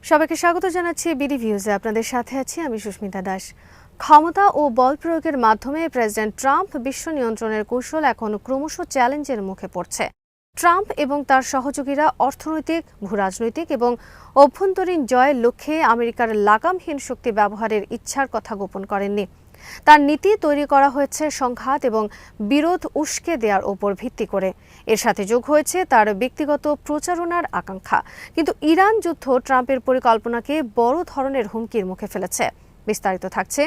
সবাইকে স্বাগত জানাচ্ছি বিডি ভিউজে। আপনাদের সাথে আছি আমি সুস্মিতা দাস। ক্ষমতা ও বল প্রয়োগের মাধ্যমে প্রেসিডেন্ট ট্রাম্প বিশ্ব নিয়ন্ত্রণের কৌশল এখন ক্রমশ চ্যালেঞ্জের মুখে পড়ছে। ট্রাম্প এবং তার সহযোগীরা অর্থনৈতিক, ভূরাজনৈতিক এবং অভ্যন্তরীণ জয়ের লক্ষ্যে আমেরিকার লাগামহীন শক্তি ব্যবহারের ইচ্ছার কথা গোপন করেননি। তার নীতি তৈরি করা হয়েছে সংঘাত এবং বিরোধ উস্কে দেওয়ার ওপর ভিত্তি করে। এর সাথে যোগ হয়েছে তার ব্যক্তিগত প্রচারণার আকাঙ্ক্ষা। কিন্তু ইরান যুদ্ধ ট্রাম্পের পরিকল্পনাকে বড় ধরনের হুমকির মুখে ফেলেছে। বিস্তারিত থাকছে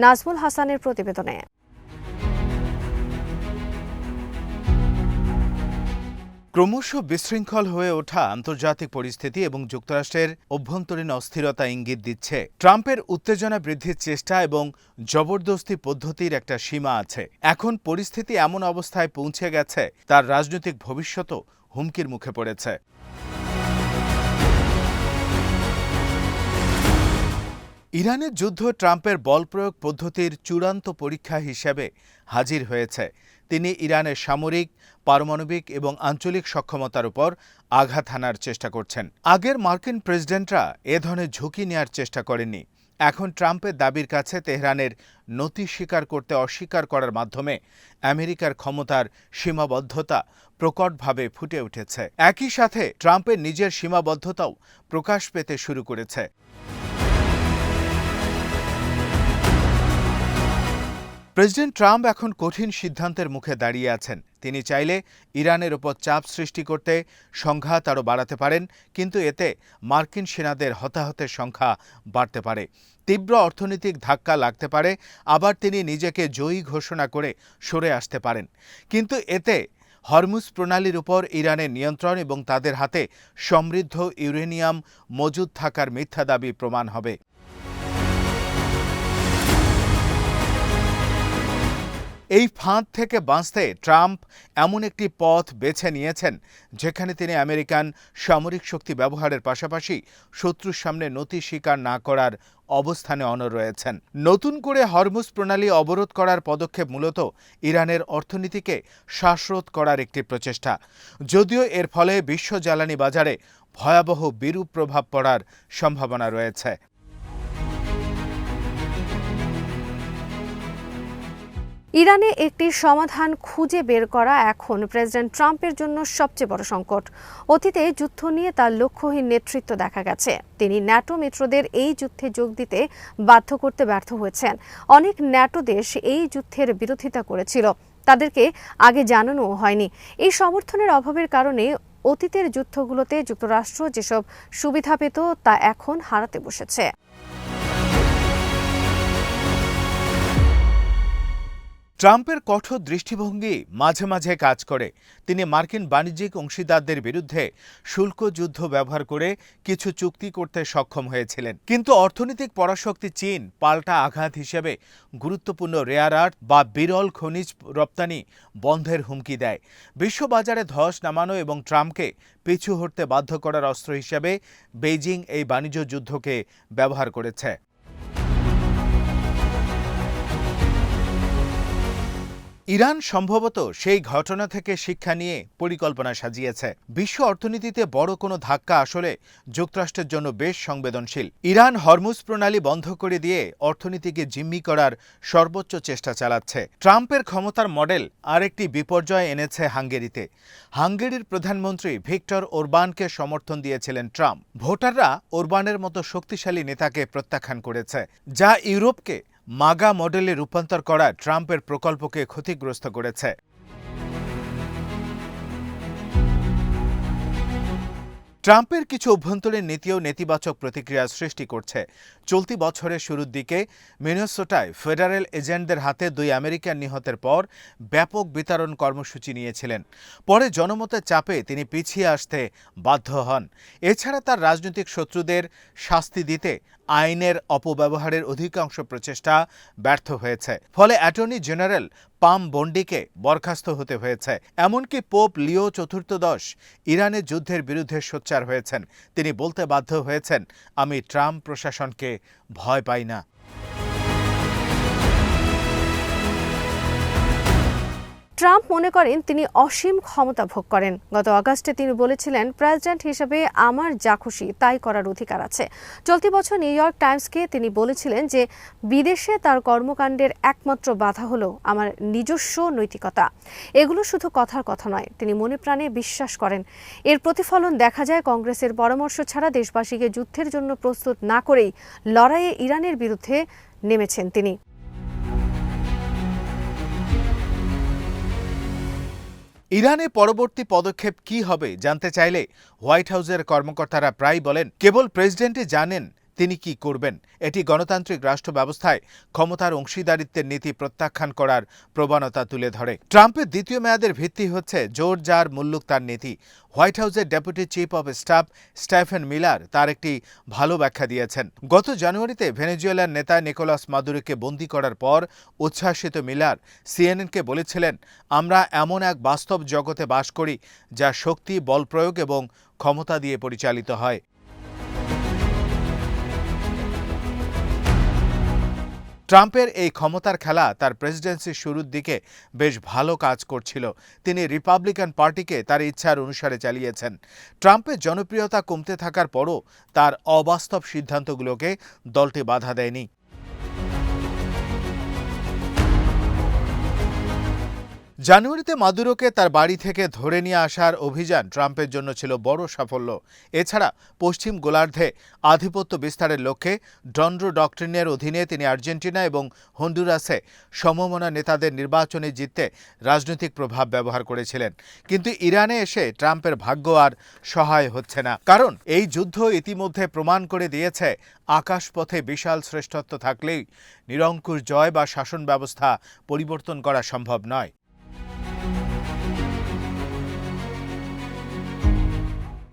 নাজমুল হাসানের প্রতিবেদনে। ক্রমশ বিশৃঙ্খল হয়ে ওঠা আন্তর্জাতিক পরিস্থিতি এবং যুক্তরাষ্ট্রের অভ্যন্তরীণ অস্থিরতা ইঙ্গিত দিচ্ছে ট্রাম্পের উত্তেজনা বৃদ্ধির চেষ্টা এবং জবরদস্তি পদ্ধতির একটা সীমা আছে। এখন পরিস্থিতি এমন অবস্থায় পৌঁছে গেছে তার রাজনৈতিক ভবিষ্যৎও হুমকির মুখে পড়েছে। ইরানের যুদ্ধ ট্রাম্পের বল প্রয়োগ পদ্ধতির চূড়ান্ত পরীক্ষা হিসেবে হাজির হয়েছে। তিনি ইরানের সামরিক, পারমাণবিক এবং আঞ্চলিক সক্ষমতার উপর আঘাত হানার চেষ্টা করছেন। আগের মার্কিন প্রেসিডেন্টরা এ ধরনের ঝুঁকি নেওয়ার চেষ্টা করেননি। এখন ট্রাম্পের দাবির কাছে তেহরানের নতি স্বীকার করতে অস্বীকার করার মাধ্যমে আমেরিকার ক্ষমতার সীমাবদ্ধতা প্রকটভাবে ফুটে উঠেছে। একই সাথে ট্রাম্পের নিজের সীমাবদ্ধতাও প্রকাশ পেতে শুরু করেছে। প্রেসিডেন্ট ট্রাম্প এখন কঠিন সিদ্ধান্তের মুখে দাঁড়িয়ে আছেন। তিনি চাইলে ইরানের ওপর চাপ সৃষ্টি করতে সংঘাত আরও বাড়াতে পারেন, কিন্তু এতে মার্কিন সেনাদের হতাহতের সংখ্যা বাড়তে পারে, তীব্র অর্থনৈতিক ধাক্কা লাগতে পারে, আবার তিনি নিজেকে জয়ী ঘোষণা করে সরে আসতে পারেন। কিন্তু এতে হরমুজ প্রণালীর উপর ইরানের নিয়ন্ত্রণ এবং তাদের হাতে সমৃদ্ধ ইউরেনিয়াম মজুদ থাকার মিথ্যা দাবি প্রমাণ হবে। এই ফাঁদ থেকে বাঁচতে ট্রাম্প এমন একটি পথ বেছে নিয়েছেন যেখানে তিনি আমেরিকান সামরিক শক্তি ব্যবহারের পাশাপাশি শত্রুর সামনে নতি স্বীকার না করার অবস্থানে অনড় রয়েছেন। নতুন করে হরমুজ প্রণালী অবরোধ করার পদক্ষেপ মূলত ইরানের অর্থনীতিকে শ্বাসরোধ করার একটি প্রচেষ্টা, যদিও এর ফলে বিশ্ব জ্বালানি বাজারে ভয়াবহ বিরূপ প্রভাব পড়ার সম্ভাবনা রয়েছে। ইরানে একটি সমাধান খুঁজে বের করা এখন প্রেসিডেন্ট ট্রাম্পের জন্য সবচেয়ে বড় সংকট। অতীতে যুদ্ধ নিয়ে তার লক্ষ্যহীন নেতৃত্ব দেখা গেছে। তিনি ন্যাটো মিত্রদের এই যুদ্ধে যোগ দিতে বাধ্য করতে ব্যর্থ হয়েছেন। অনেক ন্যাটো দেশ এই যুদ্ধের বিরোধিতা করেছিল, তাদেরকে আগে জানানোও হয়নি। এই সমর্থনের অভাবের কারণে অতীতের যুদ্ধগুলোতে যুক্তরাষ্ট্র যেসব সুবিধা পেত তা এখন হারাতে বসেছে। ট্রাম্পের কঠোর দৃষ্টিভঙ্গি মাঝে মাঝে কাজ করে। তিনি মার্কিন বাণিজ্যিক অংশীদারদের বিরুদ্ধে শুল্ক যুদ্ধ ব্যবহার করে কিছু চুক্তি করতে সক্ষম হয়েছিলেন, কিন্তু অর্থনৈতিক পরাশক্তি চীন পাল্টা আঘাত হিসেবে গুরুত্বপূর্ণ রেয়ার আর্থ বা বিরল খনিজ রপ্তানি বন্ধের হুমকি দেয়। বিশ্ববাজারে ধস নামানো এবং ট্রাম্পকে পিছু হটতে বাধ্য করার অস্ত্র হিসেবে বেইজিং এই বাণিজ্য যুদ্ধকে ব্যবহার করেছে। ইরান সম্ভবত সেই ঘটনা থেকে শিক্ষা নিয়ে পরিকল্পনা সাজিয়েছে। বিশ্ব অর্থনীতিতে বড় কোনো ধাক্কা আসলে যুক্তরাষ্ট্রের জন্য বেশ সংবেদনশীল। ইরান হরমুজ প্রণালী বন্ধ করে দিয়ে অর্থনীতিকে জিম্মি করার সর্বোচ্চ চেষ্টা চালাচ্ছে। ট্রাম্পের ক্ষমতার মডেল আরেকটি বিপর্যয় এনেছে হাঙ্গেরিতে। হাঙ্গেরির প্রধানমন্ত্রী ভিক্টর ওরবানকে সমর্থন দিয়েছিলেন ট্রাম্প। ভোটাররা ওরবানের মতো শক্তিশালী নেতাকে প্রত্যাখ্যান করেছে, যা ইউরোপকে মাগা মডেলে রূপান্তর করা ট্রাম্পের প্রকল্পকে ক্ষতিগ্রস্ত করেছে। ট্রাম্পের কিছু অভ্যন্তরীণ নীতিও নেতিবাচক প্রতিক্রিয়া সৃষ্টি করছে। চলতি বছরের শুরুর দিকে মিনেসোটায় ফেডারেল এজেন্টদের হাতে 2 আমেরিকান নিহতের পর ব্যাপক বিতরণ কর্মসূচি নিয়েছিলেন। পরে জনমতের চাপে তিনি পিছিয়ে আসতে বাধ্য হন। এছাড়া তার রাজনৈতিক শত্রুদের শাস্তি দিতে আইনের অপব্যবহারের অধিকাংশ প্রচেষ্টা ব্যর্থ হয়েছে। ফলে অ্যাটর্নি জেনারেল পাম বন্ডিকে বরখাস্ত হতে হয়েছে। এমনকি পোপ লিও চতুর্থদশ ইরানের যুদ্ধের বিরুদ্ধে সোচ্চার হয়েছেন। তিনি বলতে বাধ্য হয়েছেন, আমি ট্রাম্প প্রশাসনকে ভয় পাই না। ট্রাম্প মনে করেন তিনি অসীম ক্ষমতা ভোগ করেন। গত আগস্টে তিনি বলেছিলেন, প্রেসিডেন্ট হিসেবে আমার যা খুশি তাই করার অধিকার আছে। চলতি বছর নিউ ইয়র্ক টাইমসকে তিনি বলেছিলেন যে বিদেশে তার কর্মকাণ্ডের একমাত্র বাধা হলো আমার নিজস্ব নৈতিকতা। এগুলো শুধু কথার কথা নয়, তিনি মনে প্রাণে বিশ্বাস করেন। এর প্রতিফলন দেখা যায় কংগ্রেসের পরামর্শ ছাড়া দেশবাসীকে যুদ্ধের জন্য প্রস্তুত না করেই লড়াইয়ে ইরানের বিরুদ্ধে নেমেছেন তিনি। ইরানে পরবর্তী পদক্ষেপ কি হবে জানতে চাইলে হোয়াইট হাউসের কর্মকর্তারা প্রায় বলেন, কেবল প্রেসিডেন্টই জানেন তিনি কি করবেন। এটি গণতান্ত্রিক রাষ্ট্র ব্যবস্থায় ক্ষমতার অংশীদারিত্বের নীতি প্রত্যাখ্যান করার প্রবণতা তুলে ধরে। ট্রাম্পের দ্বিতীয় মেয়াদের ভিত্তি হচ্ছে জোর যার মুল্লুক তার নীতি। হোয়াইট হাউসের deputy chief of staff স্টেফেন Miller তার একটি ভালো ব্যাখ্যা দিয়েছেন। গত জানুয়ারিতে ভেনেজুয়েলার নেতা নিকোলাস মাদুরোকে বন্দী করার পর উচ্ছ্বাসিত মিলার সিএনএনকে বলেছিলেন, আমরা এমন এক বাস্তব জগতে বাস করি যা শক্তি, বল প্রয়োগ এবং ক্ষমতা দিয়ে পরিচালিত হয়। ট্রাম্পের এই ক্ষমতার খেলা তার প্রেসিডেন্সির শুরুর দিকে বেশ ভালো কাজ করছিল। তিনি রিপাবলিকান পার্টিকে তার ইচ্ছার অনুসারে চালিয়েছেন। ট্রাম্পের জনপ্রিয়তা কমতে থাকার পরও তার অবাস্তব সিদ্ধান্তগুলোকে দলটি বাধা দেয়নি। জানুয়ারিতে মাদুরোকে তার বাড়ি থেকে ধরে নিয়ে আসার অভিযান ট্রাম্পের জন্য ছিল বড় সাফল্য। এছাড়া পশ্চিম গোলার্ধে আধিপত্য বিস্তারের লক্ষ্যে ডনরো ডক্ট্রিনের অধীনে তিনি আর্জেন্টিনা এবং হন্ডুরাসে সমমনা নেতাদের নির্বাচনে জিততে রাজনৈতিক প্রভাব ব্যবহার করেছিলেন। কিন্তু ইরানে এসে ট্রাম্পের ভাগ্য আর সহায় হচ্ছে না, কারণ এই যুদ্ধ ইতিমধ্যে প্রমাণ করে দিয়েছে আকাশপথে বিশাল শ্রেষ্ঠত্ব থাকলেই নিরঙ্কুশ জয় বা শাসন ব্যবস্থা পরিবর্তন করা সম্ভব নয়।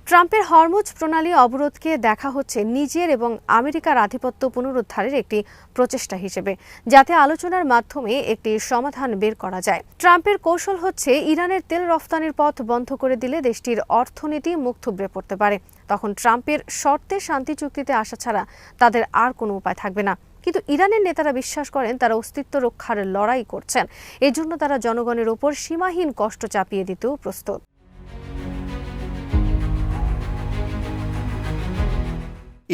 ট্রাম্পের হরমুজ প্রণালী অবরোধকে দেখা হচ্ছে নিজের এবং আমেরিকার আধিপত্য পুনরুদ্ধারের একটি প্রচেষ্টা হিসেবে, যাতে আলোচনার মাধ্যমে একটি সমাধান বের করা যায়। ট্রাম্পের কৌশল হচ্ছে ইরানের তেল রফতানির পথ বন্ধ করে দিলে দেশটির অর্থনীতি মুখ থুবড়ে পড়তে পারে। তখন ট্রাম্পের শর্তে শান্তি চুক্তিতে আসা ছাড়া তাদের আর কোনো উপায় থাকবে না। কিন্তু ইরানের নেতারা বিশ্বাস করেন তারা অস্তিত্ব রক্ষার লড়াই করছেন, এজন্য তারা জনগণের ওপর সীমাহীন কষ্ট চাপিয়ে দিতেও প্রস্তুত।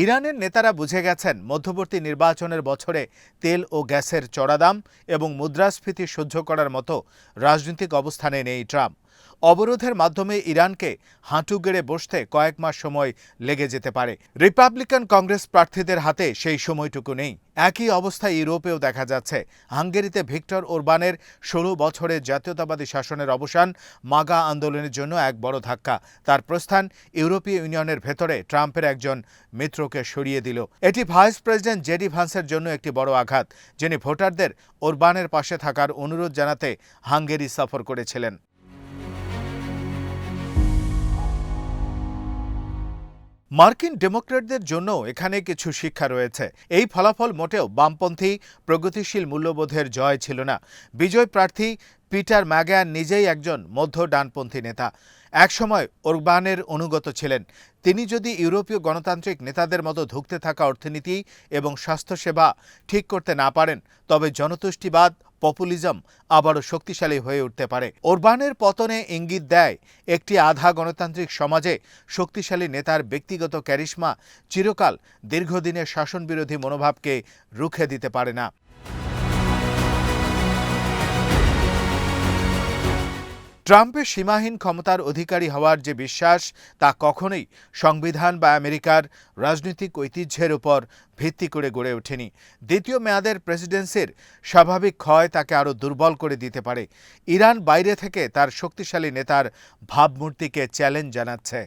ইরানের নেতারা বুঝে গেছেন মধ্যবর্তী নির্বাচনের বছরে তেল ও গ্যাসের চড়া দাম এবং মুদ্রাস্ফীতি সহ্য করার মতো রাজনৈতিক অবস্থানে নেই ট্রাম্প। অবরোধের মাধ্যমে ইরানকে হাঁটু গেড়ে বসতে কয়েক মাস সময় লেগে যেতে পারে। রিপাবলিকান কংগ্রেস প্রার্থীদের হাতে সেই সময়টুকু নেই। একই অবস্থা ইউরোপেও দেখা যাচ্ছে। হাঙ্গেরিতে ভিক্টর ওরবানের 16 বছরের জাতীয়তাবাদী শাসনের অবসান মাগা আন্দোলনের জন্য এক বড় ধাক্কা। তার প্রস্থান ইউরোপীয় ইউনিয়নের ভেতরে ট্রাম্পের একজন মিত্রকে সরিয়ে দিল। এটি ভাইস প্রেসিডেন্ট জেডি ভান্সের জন্য একটি বড় আঘাত, যিনি ভোটারদের ওরবানের পাশে থাকার অনুরোধ জানাতে হাঙ্গেরি সফর করেছিলেন। মার্কিন ডেমোক্র্যাটদের জন্য এখানে কিছু শিক্ষা রয়েছে। এই ফলাফল মোটেও বামপন্থী প্রগতিশীল মূল্যবোধের জয় ছিল না। বিজয় প্রার্থী পিটার ম্যাগান নিজেই একজন মধ্য ডানপন্থী নেতা। একসময় ওরবানের অনুগত ছিলেন। তিনি যদি ইউরোপীয় গণতান্ত্রিক নেতাদের মতো ধুঁকতে থাকা অর্থনীতি এবং স্বাস্থ্যসেবা ঠিক করতে না পারেন, তবে জনতুষ্টিবাদ, পপুলিজম আবারও শক্তিশালী হয়ে উঠতে পারে। ওরবানের পতনে ইঙ্গিত দেয় একটি আধা গণতান্ত্রিক সমাজে শক্তিশালী নেতার ব্যক্তিগত ক্যারিশমা চিরকাল দীর্ঘদিনের শাসনবিরোধী মনোভাবকে রুখে দিতে পারে না। ট্রাম্পের সীমাহীন ক্ষমতার অধিকারী হওয়ার যে বিশ্বাস, তা কখনোই সংবিধান বা আমেরিকার রাজনৈতিক ঐতিহ্যের উপর ভিত্তি করে গড়ে ওঠেনি। দ্বিতীয় মেয়াদের প্রেসিডেন্সির স্বাভাবিক ক্ষয় তাকে আরও দুর্বল করে দিতে পারে। ইরান বাইরে থেকে তার শক্তিশালী নেতার ভাবমূর্তিকে চ্যালেঞ্জ জানাচ্ছে।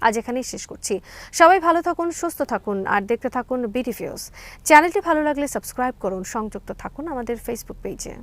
আজ এখানেই শেষ করছি। সবাই ভালো থাকুন, সুস্থ থাকুন আর দেখতে থাকুন বিডি নিউজ। চ্যানেলটি ভালো লাগলে সাবস্ক্রাইব করুন, সংযুক্ত থাকুন আমাদের ফেসবুক পেজে।